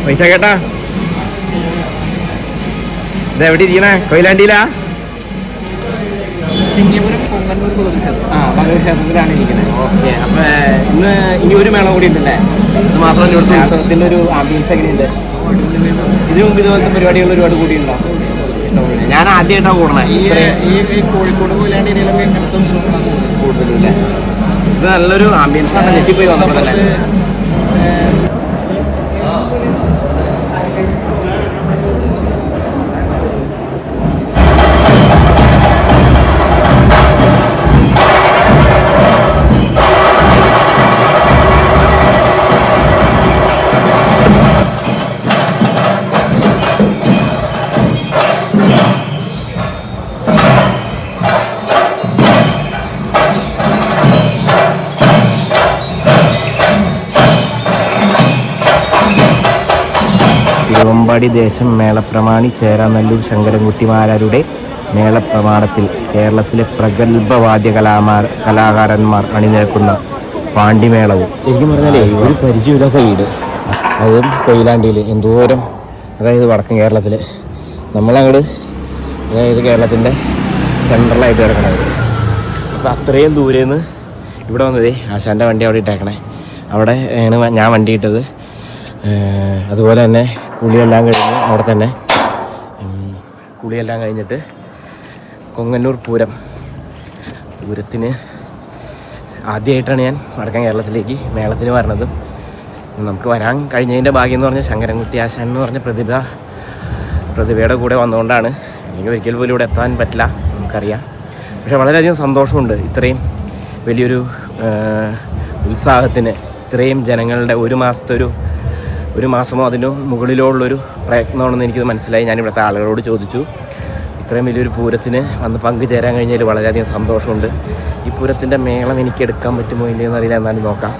പൈസ കേട്ടാ ഇതെവിടെ ഇരിക്കണേ? കൊയിലാണ്ടിയിലാ? ക്ഷേത്രത്തിലാണ് ഇരിക്കുന്നത്. ഓക്കെ. അപ്പൊ ഇനി ഒരു മേളം കൂടി ഉണ്ടല്ലേ? ഇത് മാത്രമല്ല ഇവിടുത്തെ ഉത്സവത്തിന്റെ ഒരു ആംബിയൻസ് എങ്ങനെയുണ്ട്? ഇതിനു മുമ്പ് ഇതുപോലത്തെ പരിപാടികൾ ഒരുപാട് കൂടി ഉണ്ടോ? ഞാൻ ആദ്യമായിട്ടാണ് കൂടണേ. ഈ കോഴിക്കോട് കൊയിലാണ്ടിയിലൊക്കെ ഇങ്ങനത്തെ ഉത്സവങ്ങളാണ് കൂടുതലും അല്ലേ? ഇത് നല്ലൊരു ആംബിയൻസ് ആണ്. ഞെട്ടിപ്പോയി വന്നപ്പോൾ തന്നെ. തിരുവമ്പാടി ദേശം മേളപ്രമാണി ചേരാനല്ലൂർ ശങ്കരൻകുട്ടിമാരാരുടെ മേളപ്രമാണത്തിൽ കേരളത്തിലെ പ്രഗത്ഭവാദ്യ കലാകാരന്മാർ അണിനിരക്കുന്ന പാണ്ടിമേളവും. ശരിക്കും പറഞ്ഞാലേ ഒരു പരിചയമില്ലാത്ത വീട്, അതും കൊയിലാണ്ടിയിൽ. എന്തോരം, അതായത് വടക്കൻ കേരളത്തിൽ നമ്മളങ്ങോട്ട്, അതായത് കേരളത്തിൻ്റെ സെൻട്രലായിട്ട് കിടക്കണത്. അപ്പോൾ അത്രയും ദൂരെ നിന്ന് ഇവിടെ വന്നതേ ആശാൻ്റെ വണ്ടി അവിടെ ഇട്ടേക്കണേ. അവിടെ ആണ് ഞാൻ വണ്ടി ഇട്ടത്. അതുപോലെ തന്നെ കുളിയെല്ലാം കഴിഞ്ഞ് അവിടെ തന്നെ കുളിയെല്ലാം കഴിഞ്ഞിട്ട് കൊങ്ങന്നൂർ പൂരത്തിന് ആദ്യമായിട്ടാണ് ഞാൻ വടക്കൻ കേരളത്തിലേക്ക് മേളത്തിന് വരണത്. നമുക്ക് വരാൻ കഴിഞ്ഞതിൻ്റെ ഭാഗ്യം എന്ന് പറഞ്ഞാൽ ശങ്കരൻകുട്ടി ആശാൻ എന്ന് പറഞ്ഞ പ്രതിഭയുടെ കൂടെ വന്നുകൊണ്ടാണ്. അല്ലെങ്കിൽ ഒരിക്കൽ പോലും ഇവിടെ എത്താൻ പറ്റില്ല, നമുക്കറിയാം. പക്ഷേ വളരെയധികം സന്തോഷമുണ്ട് ഇത്രയും വലിയൊരു ഉത്സാഹത്തിന്, ഇത്രയും ജനങ്ങളുടെ ഒരു മാസമോ അതിന് മുകളിലുള്ളൊരു പ്രയത്നമാണെന്ന് എനിക്കത് മനസ്സിലായി. ഞാനിവിടുത്തെ ആളുകളോട് ചോദിച്ചു. ഇത്രയും വലിയൊരു പൂരത്തിന് വന്ന് പങ്കുചേരാൻ കഴിഞ്ഞതിൽ വളരെയധികം സന്തോഷമുണ്ട്. ഈ പൂരത്തിൻ്റെ മേളം എനിക്ക് എടുക്കാൻ പറ്റുമോ ഇല്ലയെന്ന് അറിയില്ല, എന്നാലും നോക്കാം.